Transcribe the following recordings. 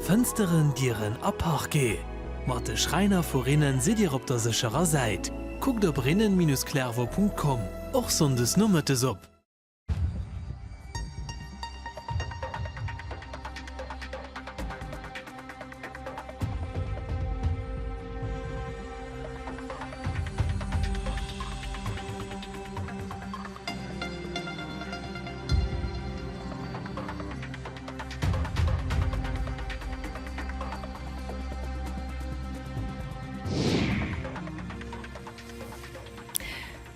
Fensteren Dieren abhach geh. Marte Schreiner vorinnen seht ihr op der sicherer Seite. Guckt op rinnen-clervo.com. Och sondes Nummertes op.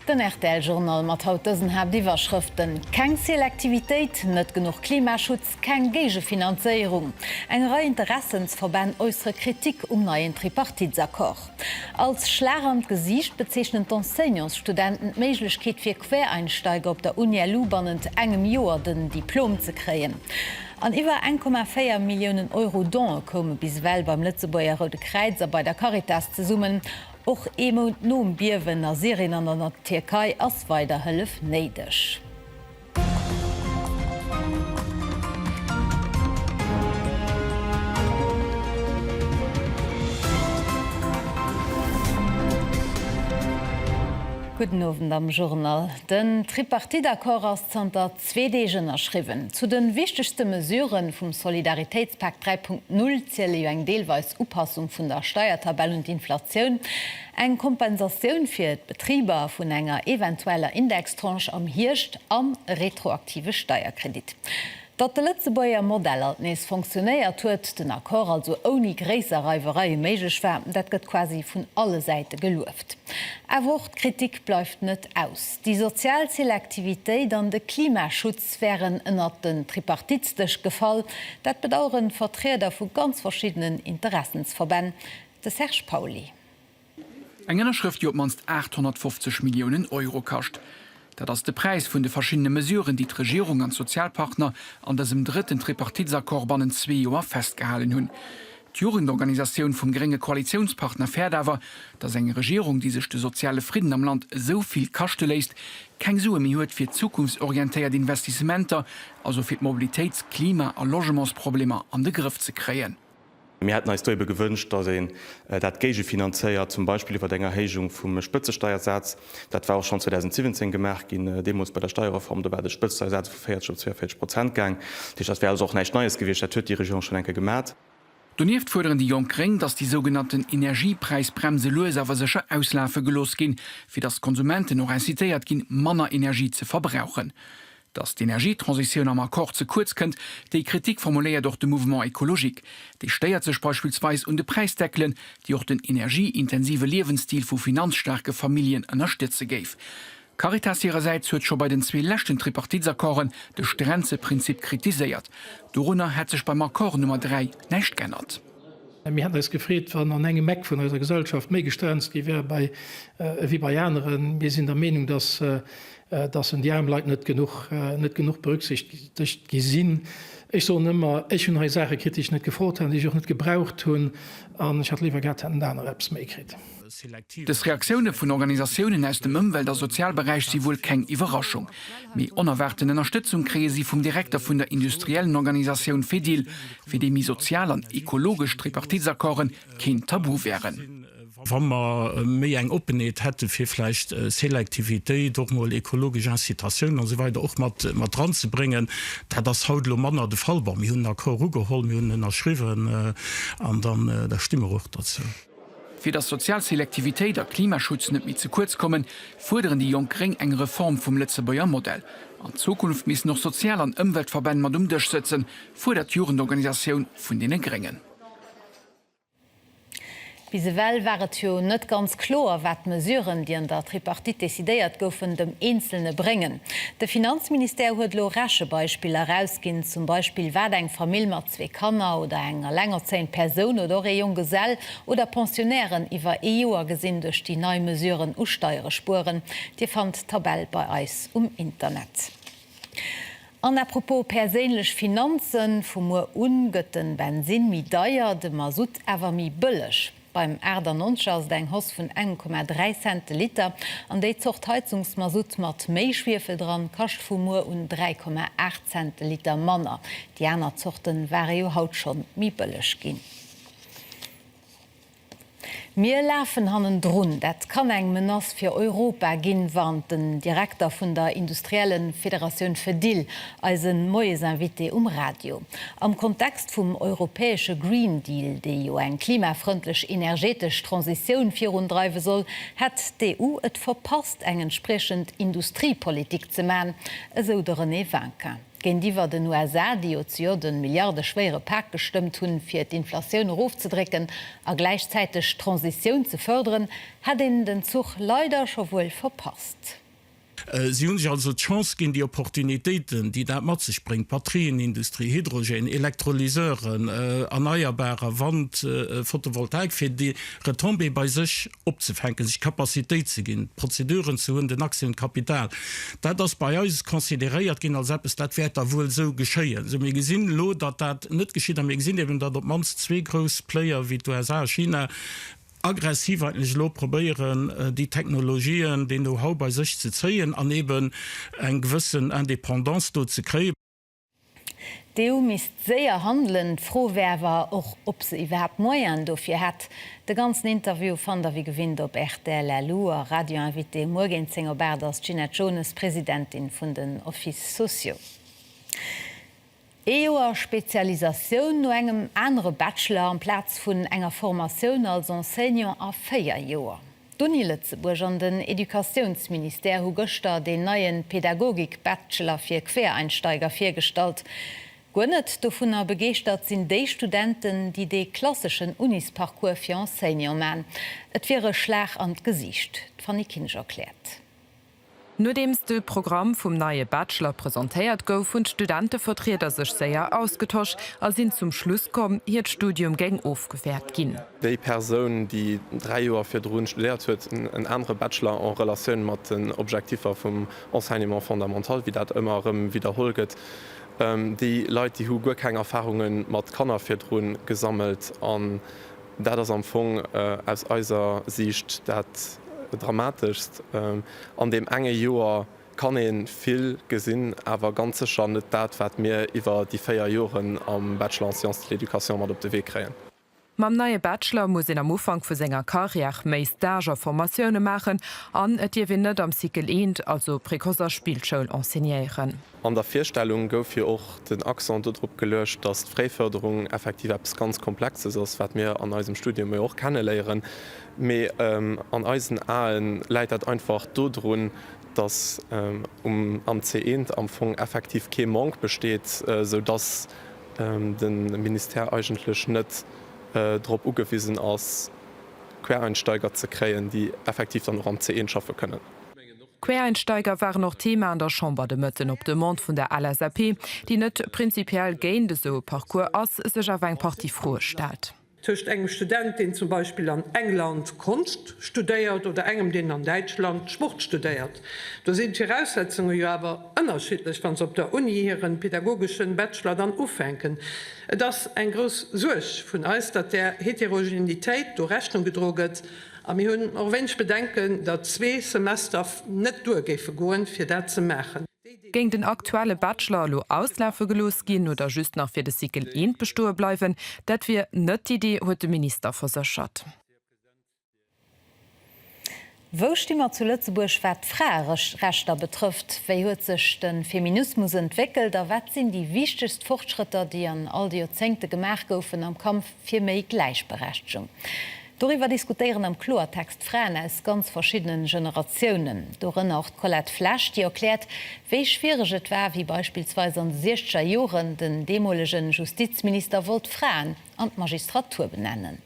Den RTL-Journal mat hautëssen hab d'Iwerschriften. Keng Selektivitéit, net genug Klimaschutz, keng gege Finanzéierung. Eng Rei Interessensverband äusre Kritik neien Tripartitsakkor. Als schlarend Gesicht bezeichnen d'Enseignantsstudenten d'Méiglechkeet fir Quereinsteiger op der Uni Lubernend engem Joer den Diplom ze kreien. An iwwer 1,4 Millionen Euro Don komme biswell beim Lützebauer Rote Kreizer bei der Caritas ze summen. Och Emonom Bierwen a Serien an der Türkei ass weiter hëllef neidech. Guten Abend am Journal. Den Tripartitakkor ass Zter 2Dgen erschriwen. Zu den wichtigste Mesuren vum Solidaritätspakt 3.0 ziele eng deelweis Upassung vun der Steuertabelle und Inflationun, eng Kompensatioun fir d Betrieber vun enger eventueller Indextranche am Hirscht am retroaktive Steuerkredit. Dat de Lützebauer Modell nees funktionéiert huet den Akkor also oni gréser Reiverei méigich war, dat gëtt quasi vun alle Seite geluft. Awer Kritik bleifft net aus. Die Sozialselektivitéit an de Klimaschutz wären ënner den tripartitstech Gefall, dat bedauren Vertreter vu ganz verschiedenen Interessensverbänden. De Serge Pauli. Eng Schrift jo manst 850 Millionen Euro kascht. Dat ass de Preis vun de verschiedene Mesuren, die d'Regierung an Sozialpartner an dessem dritten Tripartitsakkor bannen 2 Joer festgehalen hunn. D'Jugendorganisationun vum geringe Koalitionspartner fährdawer, dats eng Regierung die sech de soziale Frieden am Land soviel kachte leist, keng Sue mi huet fir zukunftsorientéiert Investissementer, also fir Mobilitäts-, Klima- a Logementsprobleme an de Griff ze kreien. Wir hätten als darüber gewünscht, dass dat Gege finanziert, zum Beispiel über der Erhebung vom Spitzensteuersatz. Das war auch schon 2017 gemerkt in Demos bei der Steuerreform, da war der Spitzensteuersatz für 42% gegangen. Das wäre also auch nicht Neues gewesen, das hat die Regierung schon gemerkt. Doniert fordern die Jongring, dass die sogenannten Energiepreisbremse loserweische Auslafe gelos gehen, für das Konsumenten noch incitiert gehen, Manner Energie zu verbrauchen. Dass die Energietransition am Akkord zu kurz kommt, die Kritik formuliert durch den Mouvement Ökologik. Die steuert sich beispielsweise um die Preisdeckeln, die auch den energieintensive Lebensstil für finanzstarke Familien unterstützen geben. Caritas ihrerseits hat schon bei den 2 letzten Tripartitsakkoren das Strenzeprinzip kritisiert. Darunter hat sich beim Akkord Nummer 3 nicht geändert. Wir haben das gefragt, wann an engem Meck von unserer Gesellschaft mehr gestrenzt wie bei anderen. Wir sind der Meinung, dass die Armleit nicht genug berücksichtigt gesehen. Ich so nimmer ich hun die Sache kritisch nicht gefordert haben, die ich auch nicht gebraucht tun, und ich hatte lieber gehabt, andere Apps mehr gekriegt. Das Reaktionen von Organisationen aus dem Umwelt- und Sozialbereich sind wohl keine Überraschung. Mit unerwarteten Unterstützung kriegen sie vom Direktor von der industriellen Organisation FEDIL, für die sozial und ökologisch Tripartitsakkoren kein Tabu wären. Wenn man mehr eng Openheit hätte für vielleicht Selektivität, doch mal ökologische Situationen und so weiter auch mal dran zu bringen, da das haut Mann der Fall war. Wir haben nach Koru geholt, wir haben geschrieben und dann der Stimme auch dazu. Für das Sozialselektivität der Klimaschutz nicht mit zu kurz kommen, fordern die Jongring eng Reform vom Lützebauer Modell. In Zukunft müssen noch Sozial- und Umweltverbände mit durchsetzen, fordert die Jugendorganisation von denen Gringen. Bisewell waret jo net ganz klar, wat Mesuren, die an der Tripartit desideiert goufen, dem Einzelne bringen. De Finanzminister huet lo rasche Beispiele herausgin, zum Beispiel wat eng Familie mat 2 Kanner oder enger länger 10 Person oder e Junggesell oder Pensionären iwwer EUer gesinn durch die neue Mesuren usteuere Spuren, die fand Tabelle bei Eis Internet. An apropos perélech Finanzen vum Ungëtten Benzin mi deier de Masut awer mi bëllech. Beim Erder Nonscha ass deng Hoss vun 1,3 Cent Liter an déi zocht Heizungsmasut mat méischwiefel dran kascht vumur und 3,8 Cent Liter Manner. Die aner Zochten war jo haut schon mi bëllech ginn. Mir läfen hannen Drun, dat kann eng Menace fir Europa ginn wann den Direktor vun der Industriellen Föderation Fedil als en moes Invité Radio. Am Kontext vum europäesche Green Deal, déi jo eng klimafreundlech energetisch Transiioun virundreiwe soll, hat d'EU et verpasst eng entsprechend Industriepolitik ze maen, eso der René Wanka. Gen diwer den USA, die den milliardeschwere Pak gestimmt hunn, fir d'Inflationun aufzudrecken, a gleichzeitig Transition zu fördern, hat den Zug leider schon wohl verpasst. Sie hun sich also Chance gin die Opportunitäten, die der mat sich bringt, Batterienindustrie, Hydrogen, Elektrolyseuren, erneuerbare Wand, Photovoltaik fir die Retombe bei sich opzufänken, sich Kapazität zu gin, Prozeduren zu hun den Aktienkapital. Da das bei uns konsideiert gin als dat wird da wohl so geschéien. So mir gesinn lo, dat net geschieht am gesinn, dat mans zwei groß Player wie USA, China, aggressiv eigentlich lo probieren die Technologien den Know-how bei sich zu zählen aneben en gewissen Independance dort zu kriegen. DU misst sehr handeln frohwerwer och op se überhaupt moiern dofir hat de ganzen Interview van der wie gewinnt op RTL Radioinvité Morgenzinger Berders Gina Jones Präsidentin vun den Office Socio. EUer Spezialisationun no engem andere Bachelor am Platz vun enger Formatioun als Enseignant a 4 Joer. Doni Lützeburg an den Edukationsminister hu Göster den neuen Pädagogik-Bachelor fir Quereinsteiger firstalt. Gonnet do vun er begeert sinn déi Studenten, die de klassischen Unisparcours fir Enseignant man. Et wäre Schlag an d Gesicht, Fanny Kinsch erklärt. Nur demste Programm vum neue Bachelor präsentéiert gouf und Studenten vertreter sech séier ausgetauscht, als sinn zum Schluss kom hier d Studium geng aufgefährt ginn. Déi Person, die 3 Joer fir Drun studiert huet, en andere Bachelor an Relationun mat den Objektiver vum Enseignement fundamental, wie dat immer wiederholget. Die Leute, die hu go keine Erfahrungen mat Kanner fir Drun gesammelt an dat das am Fong aus eiser Sicht dat dramatischst an dem enge Joer kann en viel gesinn, aber ganze schon net dat wat mir iwwer die 4 Joren am Bachelor en Sciences de l'Education mat op de Weg kreieren. Mam neue Bachelor muss in am Ufang vu senger Karriere méi Stager Formationune machen an et Gewinnet am Sikel eenent, also Prekurser Spielchoul enseignieren. An der Vorstellung gouf fir och den Akzent dodruck gelöscht, dass d'Freiförderung effektiv ganz Komplexes ass, wat mir an eurem Studium auch kennenléieren. Me an Eisen Aen leitet einfach dodrun, dass am C1 am Fong effektiv ke Mank besteht, so dass den Minister eigentlich net Dr ugewiesen ass Quereinsteiger ze kreien, die effektiv dann noch am C1 schaffen können. Quereinsteiger waren noch Thema an der Chambre de Mëtten op de Mont vun der LSAP, die net prinzipiell géint de so Parcours ass sech a eng Parti froe staat. Tcht engem Student, den zum Beispiel an England Kunst studiert oder engem den an Deutschland Sport studiert. Da sind die Voraussetzungen ja aber unterschiedlich, wenn es op der Uni ihren pädagogischen Bachelor dann aufhängen. Das ein groß Such von uns, dass der Heterogenität durch Rechnung gedroget. Aber wir haben auch wenn ich bedenken, dass 2 Semester nicht durchgehen gehen, für das zu machen. Gegen den aktuelle Bachelor lo Auslaufe gelos gin oder just nach fir de Sikel eenent bestoe bleiwen, dat wir net Idee huet de Minister versechert. Wo stimmer zu Lützeburg wat Frarechter betrifft, wéi huet sech den Feminismus entwickelt, da wat sinn die wichtigst Fortschritter, die an all die Jahrzehnte gemacht goufen am Kampf fir méi Gleichberechtigung. Darüber diskutieren am Klortext Frauen aus ganz verschiedenen Generationen. Darin auch Colette Flasch, die erklärt, wie schwierig es war, wie beispielsweise an 60er Jahren den demolischen Justizminister wollt Frauen an die Magistratur benennen.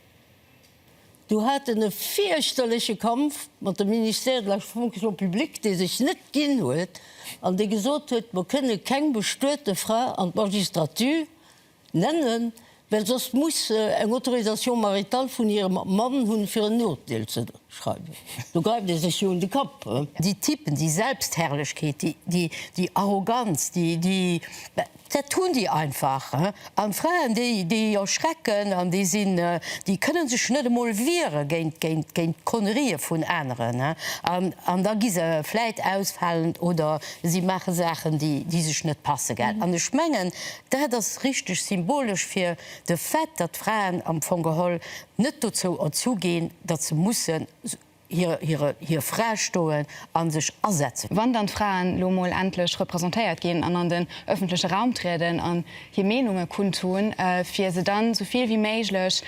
Du hatte einen fürchterlichen Kampf mit dem Ministerium der Fonction Publique, der sich nicht gehen wollte, und der gesagt hat, man könne keine bestörte Frau an die Magistratur nennen, Well sos muss eng Autorisation marital vun ihrem Mann hunn fir een Notdeel ze schreiben. Du greif de sich de Kap. Die Typen, die Selbstherrlichkeit, die Arroganz, dat tun die einfach. An Frauen, die erschrecken, an die können sich net molvieren géint Konnerie vun anderen. An da gise Fleit ausfallen oder sie machen Sachen, die sech net passe geld. An de Schmengen, das richtig symbolisch fir de Fett, dat Frauen am von Geholl net zugehen, dat ze mussssen hier freistohlen an sich ersetzen. Wann dann Frauen Lomol endlich repräsentiert gehen an den öffentlichen Raum treten, an hier Meinungen kundtun, für sie dann so viel wie möglich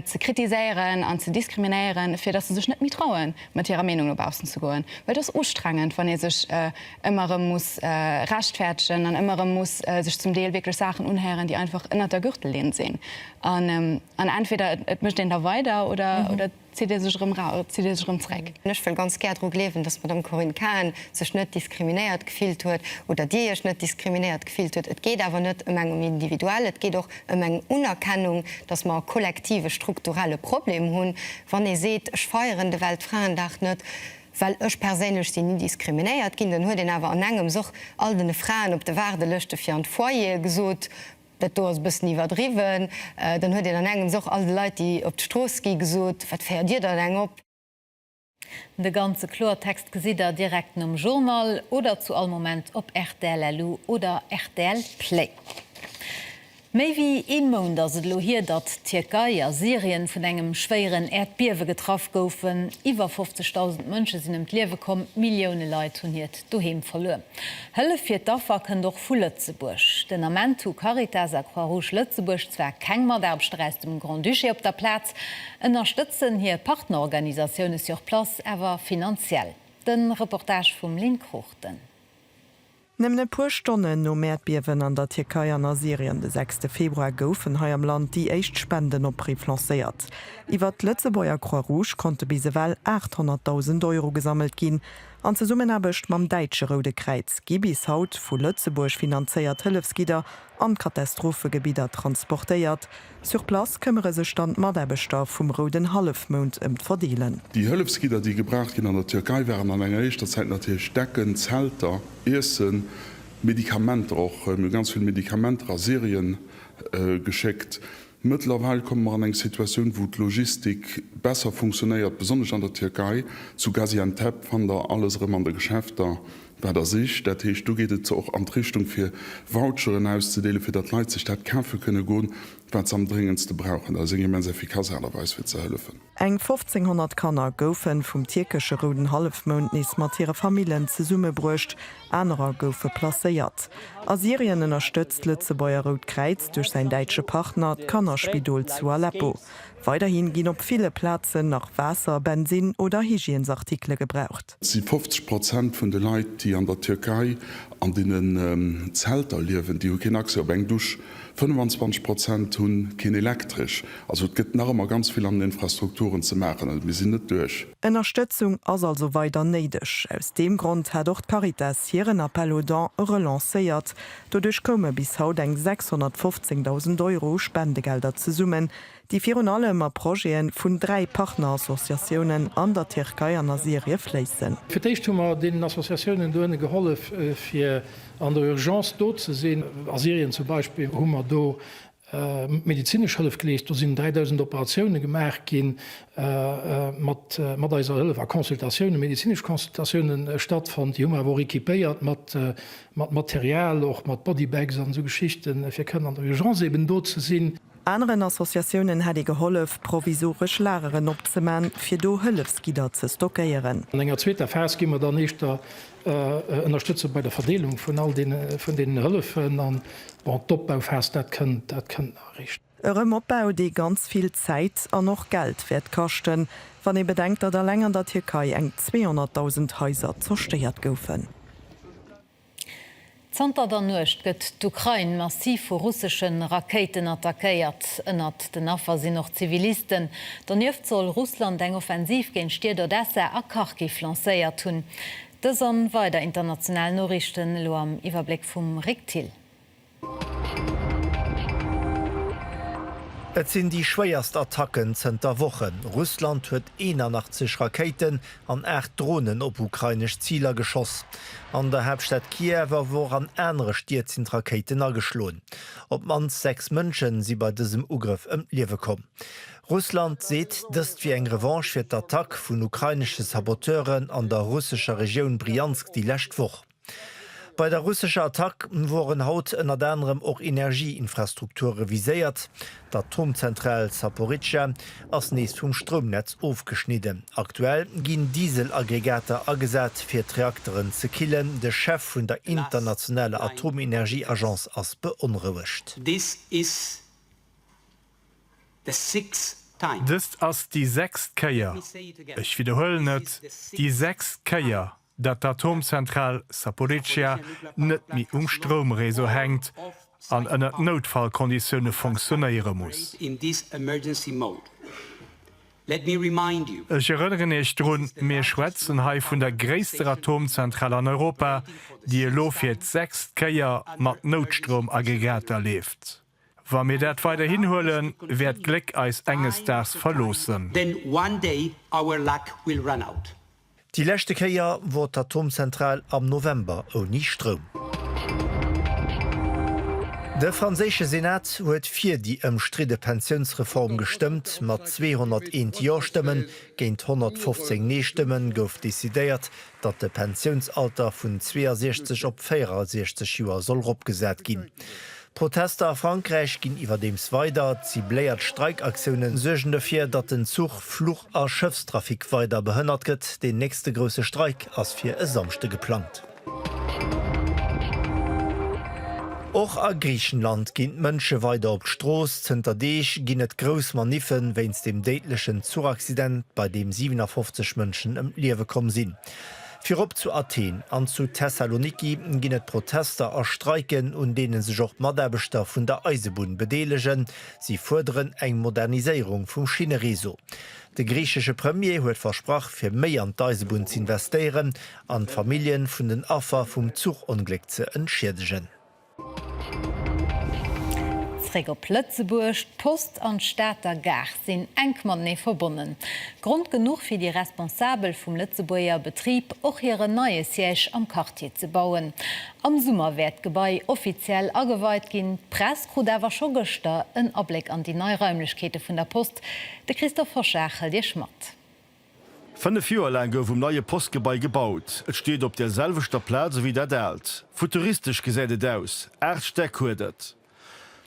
zu kritisieren, an zu diskriminieren, für dass sie sich nicht mehr trauen, mit ihrer Meinung nach außen zu gehen. Weil das ist anstrengend, wenn ihr sich immer muss rechtfertigen, und immer muss sich zum Teil wirklich Sachen unhören, die einfach in der Gürtellehne sehen. Und entweder möchte da weiter oder zieht sich rumreck. Ich will ganz gerne darum leben, dass man am Korin kann sich nicht diskriminiert gefühlt wird oder die nicht diskriminiert gefühlt wird. Es geht aber nicht um individuell, es geht auch um eine Unerkennung, dass man kollektive strukturelle Probleme haben. Wenn ihr seht, ich feiere in der Welt Frauentag nicht, weil ich persönlich sie nie diskriminiert bin, dann hat den aber an einem so all den Frauen auf der Warteliste für ein Foyer gesucht. Dat bis nie verdriwen, dann huet an engem soch alle Leiit, die op d'Stroski gesot, wat fährt Dir dann eng op? De ganze Chlortext gesider direkt am Journal oder zu all Moment op RTL oder RTL Play. Mei wie immun dat se lo hier dat Türkei a Syrien vun engem schwéieren Erdbiewe getraf goufen, iwwer 50.000 Mënsche sinn em Liewe kom, Millioune Leiit hunniert doheem verloren. Hëlle fir d'Affer kën doch vu Lëtzeburg. Den Amentu Caritas a Croix-Rouge Lëtzeburg zwer keng Maderbstreist dem Grand Duché op der Platz, ënnerstëtzen hier Partnerorganisaioune sur Plas ewer finanziell. Den Reportage vum Linkrochten. Nemmne puer Stonnen no Mäerdbiewen an der Türkei an Syrien de 6. Februar goufen hai am Land die echt Spenden opbrief lancéiert. Iwer d'Lëtzebauer Croix-Rouge konnte bisewell 800.000 € gesammelt ginn. An ze Summen abecht mam Deitsche Rode Kreiz Gibis haut vu Lëtzeburg finanzéiert Hëllefskider an Katastrophegebieter transportéiert. Sur Plas këmmere se stand Maderbestoff vum Roden Halfmond verdeelen. Die Hëllefskider, die gebracht gin an der Türkei waren an enger Eichter Zeit natürlich Decken, Zelter, Essen, Medikament auch ganz viel Medikament Serien geschickt. Mittlerweile kommen wir an eine Situation, wo die Logistik besser funktioniert, besonders an der Türkei. Zu Gaziantep fand da alles an der Geschäfte bei der Sicht. Das heißt, du geht es auch an die Richtung für Voucheren auszudelen, für das Leute sich das kaufen können gehen, was sie am dringendsten brauchen. Also jemand effikazerweise für zu helfen. Eng 1500 Kanner goufen vum türkesche Roden Halfmond nis mat ihre Familien ze Summe brucht, anderer goufe placéiert. Assyrien ënnerstëtzt Lëtzebauer Rot Kreiz durch sein deitsche Partner Kannerspidol zu Aleppo. Weiterhin ginn op viele Plätze nach Wasser, Benzin oder Hygieensartikel gebraucht. Sie 50% vun de Leiit, die an der Türkei an denen Zelter liewen, die keine Aktie op eng dusch, 25% hunn kein elektrisch. Also es gibt noch immer ganz viel an den Infrastrukturen zu machen. Wir sind nicht durch. Unterstützung ist also weiter neidisch. Aus dem Grund hat auch Caritas hier einen Appel aux dons relanciert. Dadurch kommen bis heute 615.000 € Spendegelder zusammen, die für allem Projekte von 3 Partnerassoziationen an der Türkei und Syrien fließen. Für das haben wir den Assoziationen geholfen, für an der Urgenz dort zu sehen. Syrien zum Beispiel haben wir da medizinisch Hilfe gelegt. Da sind 3000 Operationen gemacht mit dieser Hilfe, Konsultationen, medizinische Konsultationen stattfanden. Die haben wir equipiert mit Material, auch mit Bodybags und so Geschichten. Wir können an der Urgenz eben dort zu sehen. Anderen Assoziationen hat geholfen, provisorisch Lehrerinnen aufzunehmen, für die Hilfsgider zu stockieren. In einer zweiten Phase gehen wir dann nicht Unterstützung bei der Verdelung von all den Hilfen an Topbauphase, das kann errichten. Ein Abbau, der ganz viel Zeit und noch Geld wird kosten, wenn ihr bedenkt, dass allein in der Türkei 200.000 Häuser zerstört wurden. Zter der Nucht gëtt d'Ukraine massiv vu russischen Raketen attackéiert, ënnert den Affer sinn noch Zivilisten. Danëft soll Russland eng offensiv géint Stier Odessa a Kharkiv lacéiert hunn. Dës an wei der internationalen Norrichten lo am Iwerblick vum Riktil. Et sind die schwéierst Attacken zenter Wochen. Russland huet 81 Raketen an 8 Drohnen op ukrainisch Zieler geschoss. An der Hauptstadt Kiewer wo an enre Stiert sind Raketen ageschloen. Op man 6 Mënschen sie bei diesem Ugriff Liewe kom. Russland seht, dëst wie eng Revanche fir d'Attack vun ukrainische Saboteuren an der russischer Region Briansk die Lächtwoch. Bei der russische Attack wurden haut ënner anderem auch Energieinfrastruktur reviséiert. D'Atomzentral Zaporizhzhia ass nees vum Stromnetz aufgeschnitten. Aktuell ginn Dieselaggregater agesat fir Reaktoren ze killen. De Chef vun der internationale Atomenergieagenz ass beunruhigt. Dës ass die 6 Käier. Ich wiederholen net die 6 Käier. Dat d'Atomzentral Zaporizhzhia net mi Stromreso hängt an ënner Notfallkonditionne funktionéiere muss. Ech erënneren eich run mé Schwetzen hai vun der gréisster Atomzentral an Europa, die lo fir 6 Käier mat Notstromaggregater left. Wa mir dat weiter hinholen, werd Gleck eis enges das verlosen. Die letzte Käier wurde Atomzentral am November ohne Strom. Der französische Senat huet fir die ëmstride Pensionsreform gestimmt, mat 201 Ja-Stimmen gegen 115 Nee-Stimmen gouf desideiert, dat de Pensionsalter vun 62 op 64 Joer soll opgesät gin. Protester a Frankreich ginn iwwer dems weiter, sie bléiert Streikaktionen segen defir, dat den Zug Fluch a Schiffstrafik weiter behënnert gëtt, den nächste grösse Streik ass fir e Samste geplant. Och a Griechenland ginnt Mënsche weiter op d'Stroos, zënter Deeg ginn et Gros Maniffen wéins dem déitlechen Zugaccident, bei dem 57 Mënschen Liewe kom sinn. Fir op zu Athen an zu Thessaloniki ginnet Protester a Streiken und denen sech och Maderbeter vun der Eisebun bedeelegen. Sie forderen eng Moderniséierung vum Schienenreso. De griechsche Premier huet versprach, fir méi an d'Eisebun zu investieren, an Familien vun den Affer vum Zugunglück ze entschädigen. Op Lützeburg, Post an Staater Gar sinn engmann nee verbonnen. Grund genug fir die Responsabel vum Lützeburger Betrieb och hire neue Siech am Quartier ze bauen. Am Summer werd Gebäi offiziell aweit ginn, Presskrut awer scho gëster en Abblick an die Neuräumlechkete vun der Post, de Christopher Schachel Dir schmat. 5 Joer lang gouf neue Postgebäi gebaut. Et steht op derselvechter Plaze wie der Delt. Futuristisch gesädet aus, Erdsteckhudet.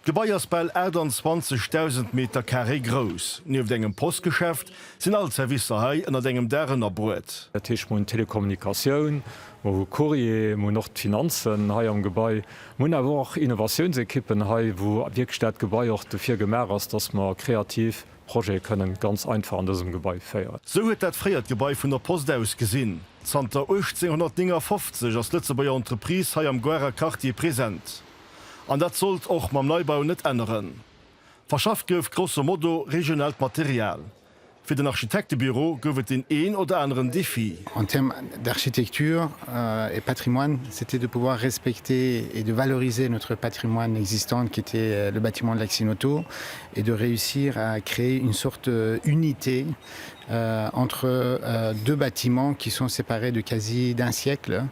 Gebäiersball 20.000 Meter Carré groß. Nieef engem Postgeschäft sind all Servicehai ënner engem deren erbrot. Tech mo Telekommunikationun, wo Courier, mo noch Finanzen hai am Gebäi, Mun awer auch Innovationsekippen hai, wo Wirkstat Gebäi auch defir gemer ass, dats ma kreativ Projekt können ganz einfach an diesem Gebäi feiert. So huet dat freiert Gebäi vun der Post aus gesinn. Zter 1850 ass Lützebauer Entreprise hai am Guerra Quartier präsent. An dat sollt och mam Neubau net ändern. Verschafft gouf grosso Modo regionalt Material. Für den Architektebüro goufet den een oder anderen Defi. En termes d'architecture et patrimoine, c'était de pouvoir respecter et de valoriser notre patrimoine existant qui était le bâtiment de l'Axinoto et de réussir à créer une sorte d'unité entre deux bâtiments qui sont séparés de quasi d'un siècle.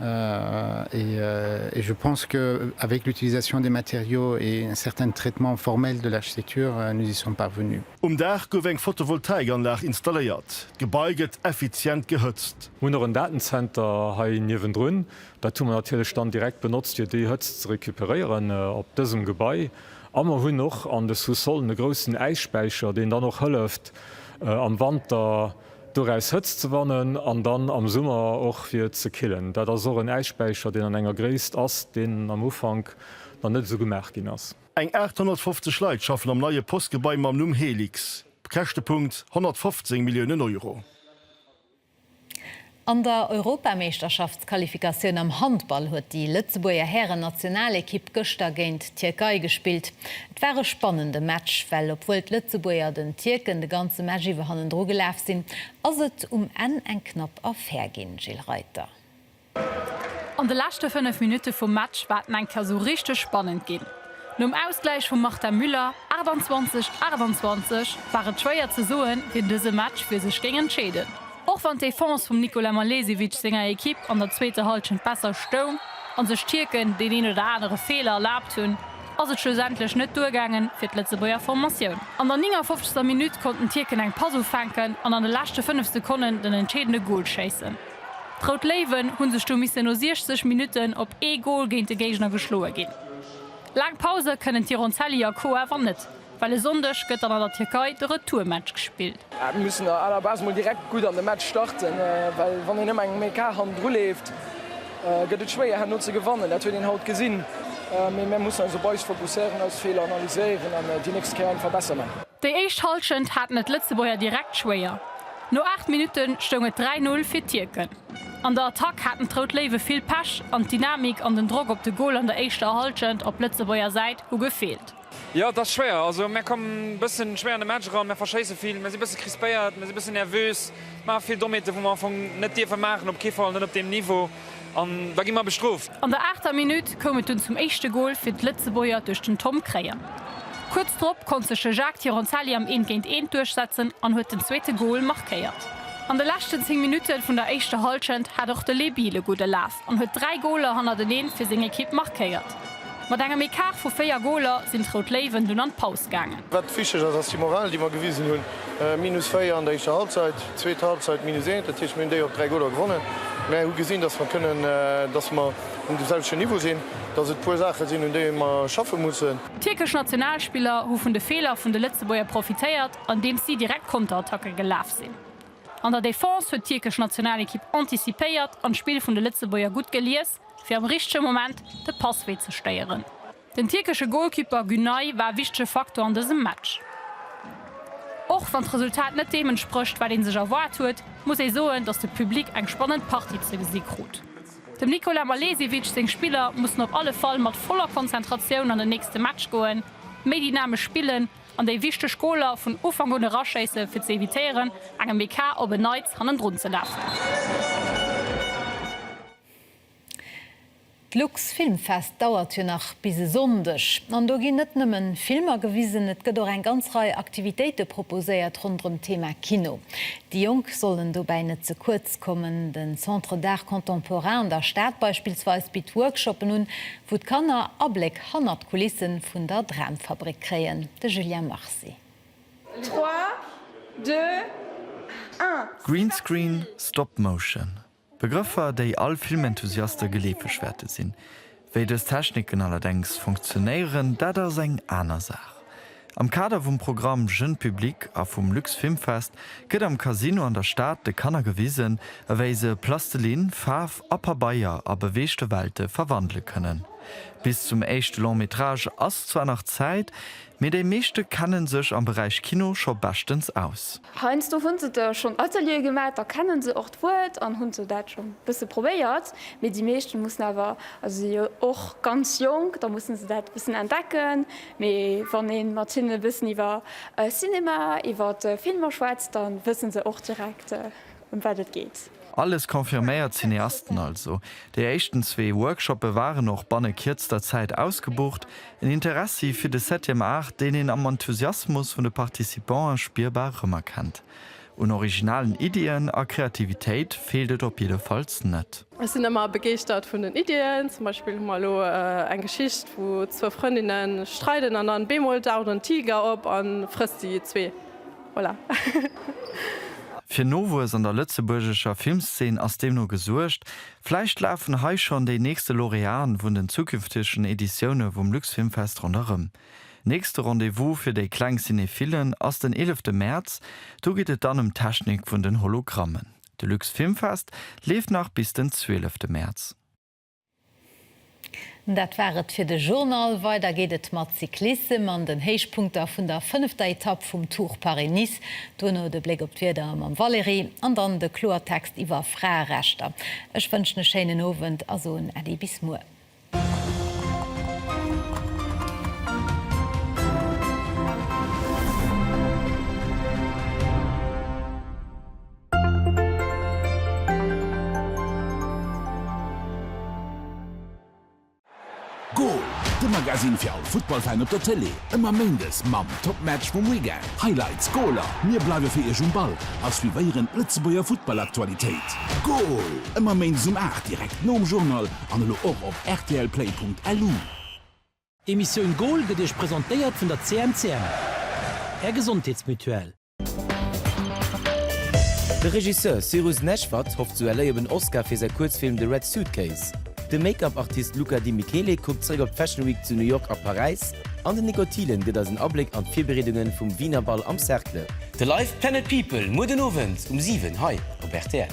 Et je pense qu'avec l'utilisation des matériaux et un certain traitement formel de l'architecture, nous y sommes parvenus. Dach gouf eng Photovoltaikanlage installiert. Gebäiget effizient gehëtzt. Hunner een Datencenter ha niewen runn, dat tu man natürlich dann direkt benutzt, je die hëtzt rekuperieren op diesem Gebäi. Ammer hunn noch an de Susol de großen Eisspeicher, den dann noch hëlleft am Wand der doreis hëtz ze wannen, an dann am Summer och fir ze killen. Dat so een Eisspeicher, den an enger gréist ass, den am Ufang dann net so gemerk gin ass. Eng 850 Leiit schaffen am neue Postgebäi am Numm Helix. Kächtepunkt 115 Millionen Euro. An der Europameisterschaftsqualifikation am Handball huet die Lützeburger Herren Nationalekipp gëster géint Türkei gespielt. Et war spannende Match, well obwohl Lützeburger den Türken de ganze Matchiwwer hannen drogelaf sinn, ass et eng knapp affair gin Gilles Reiter. An de lachte 5 Minuten vum Match wat enker so richtig spannend gin. Nom Ausgleich vum Martha Müller 28 waren schwéier ze soen fir dëse Match fir sech gegen entschäden. Och van Defens vum Nikola Malesewitsch senger Ekipp an der zweete Halschen besser stoun, an sech Tierken den een oder andere Fehler erlaubt hunn, ass et schlussendlech net durchgangen fir d Letzebauer Formatioun. An der 50. Minute konnten Tierken eng Paso fenken an an de lachte 5 Sekunden den entschädende Goal chasen. Traut Lewen hunn sech misse no 60 Minuten op Goal géint de Gegner geschloe gin. Lang Pause können Tironzelli a Co erwannet, weil sondech gëtt an der Türkei de Retourmatch gespielt. Wir müssen aller Bas mal direkt gut an den Match starten, weil wann en eng MK han drleft, gëtt et schwéier han ze gewannen, dat den Haut gesinn. muss so beis fokussieren als Fehler analyseieren an die nächste Kern verbessern. De Eicht Halschend hat net Letzebauer direkt schwéier. No 8 Minuten stonget 3-0 fir Tierken. An der Attack hatten Trautlewe viel Pasch an Dynamik an den Druck op de Goal an der Eichter Halschend op Letzebauer seit wo gefehlt. Ja, das ist schwer. Also, wir kommen ein bisschen schwer in den Match ran, wir verscheißen viel, wir sind ein bisschen krispiert, wir sind ein bisschen nervös, wir machen viel Dummheiten, wo wir von nicht dürfen machen, auf keinen Fall, nicht auf dem Niveau. Und da gehen wir bestraft. An der 8. Minute kommen wir zum ersten Goal für die Letzebauer durch den Tom Kreier. Kurz darauf konnte sich Jacques Tironzelli am 1-1 durchsetzen und hat den zweiten Goal markiert. An den letzten 10 Minuten von der ersten Halbzeit hat auch der Lebile gute Lauf und hat 3 Goale hinter den für seine Equipe markiert. Mit einem Ekart von 4 Goalen sind Trautlewen nun an Pause gegangen. Was wichtig ist, dass die Moral, die wir gewiesen haben, -4 an der ersten Halbzeit, zweite Halbzeit -1, das heißt, wir haben 3 Goale gewonnen. Wir haben gesehen, dass wir können, dass wir um dasselbe Niveau sind, dass es ein paar Sachen sind, die wir schaffen müssen. Türkische Nationalspieler haben von den Fehlern von den Letzebauer profitiert, indem sie direkt Konterattacke gelaufen sind. An der Défense hat die türkische Nationalequipe antizipiert und das Spiel von den Letzebauer gut gelesen, für am richtigen Moment den Passweg zu steuern. Der türkische Goalkeeper Günay war ein wichtiger Faktor in diesem Match. Auch wenn das Resultat nicht dem entspricht, was ihn sich erwartet hat, muss ich sagen, dass das Publikum eine spannende Partie zu sehen hat. Dem Nikola Malesewitsch, sein Spieler, mussten auf alle Fälle mit voller Konzentration an den nächsten Match gehen, mehr dynamisch spielen und die wichtigen Goaler von Anfang an rausschießen, für zu evitieren, einen MK auf den Neuz an den Grund zu laufen. Lux Filmfest dauert ja nach bis Sonntag. Und da gehen nicht nur Filme gewiesen, es gibt auch eine ganze Reihe Aktivitäten proposiert rund um das Thema Kino. Die Jungs sollen dabei nicht zu kurz kommen. Den Centre d'Art Contemporain der Stadt beispielsweise bietet Workshops nun, wo die Kinder Abblick 100 Kulissen von der Traumfabrik kriegen. Der Julien Marcy. 3, 2, 1. Greenscreen, Stop Motion. Begriffer, déi all Filmenthusiaster geleefeschwerte sinn. Wéi des Techniken allerdings funktionéieren, dat er seg aner Sach. Am Kader vum Programm Jeune Public a vum Lux Filmfest gëtt am Casino an der Stadt de Kanner gewiesen, ewéi se Plastelin, Farf, Upper Bayer a beweeschte Welte verwandle kënnen. Bis zum échte Longmetrage ass zwar nach Zeit, mit de meeschte kennen sech am Bereich Kino scho bestens aus. Heinz du hun se schon Atelier gemerkt, da kennen se och Wort an hun se dat schon bisse probiert, mit die meeschten muss awer och ganz jung, da muss se dat bisssen entdecken, méi van den Martine bisssen iwwer Cinema, iwwer Filmerschwz, dann wissen se och direkt wat het geht. Alles konfirméiert Cineasten also. Die ersten 2 Workshoppe waren noch banne kürzter Zeit ausgebucht, ein Interesse für de 7. Art, den am Enthusiasmus von den Partizipanten spürbar rüberkennt. Und originalen Ideen a Kreativität fehlt op jedenfalls net. Es sind immer begeistert von den Ideen, zum Beispiel mal eine Geschichte, wo 2 Freundinnen streiten an einen Bemol da einen Tiger op und frisst die 2. Voilà. Für Novus an der lützeburgischer Filmszene aus dem nur gesucht, vielleicht laufen he schon die nächste Laureaten von den zukünftigen Editionen vom Lux Filmfest rundherum. Nächste Rendezvous für die Klangcinephilen aus den 11. März, da geht es dann um Technik von den Hologrammen. Der Lux Filmfest lebt noch bis den 12. März. Dat waret fir de Journal, weiter gehtt mat Cyklissem an den Heichpunkter vun der 5. Etapp vum Tour Paris-Nice, Donno de Blick op d'Wieder am Valerie, an dann de Klortext iwwer Frarechter. Ech wënsch ne Scheinen Owend also en Adi bis Mo. Magazin für all Footballfan op der Tele. Immer mendes mam Topmatch vom Weekend. Highlights, Goler. Mir bleibe für ihr schon Ball. Als wie wären Lützeburger Footballaktualität. Goal! Immer mendes um 8 direkt no Journal an auch auf rtlplay.lu. Emission Goal wird euch präsentiert von der CMCM. Herr Gesundheitsmutuell. Der Regisseur Cyrus Nashford hofft zu erleben Oscar für sein Kurzfilm The Red Suitcase. Der Make-up-Artist Luca Di Michele guckt zurück auf Fashion Week zu New York a Paris. An den Nikotilen geht ein Abblick an 4 Beredungen vom Wiener Ball am Cercle. The Live Planet People, Modenowen um 7 Hi, Robert.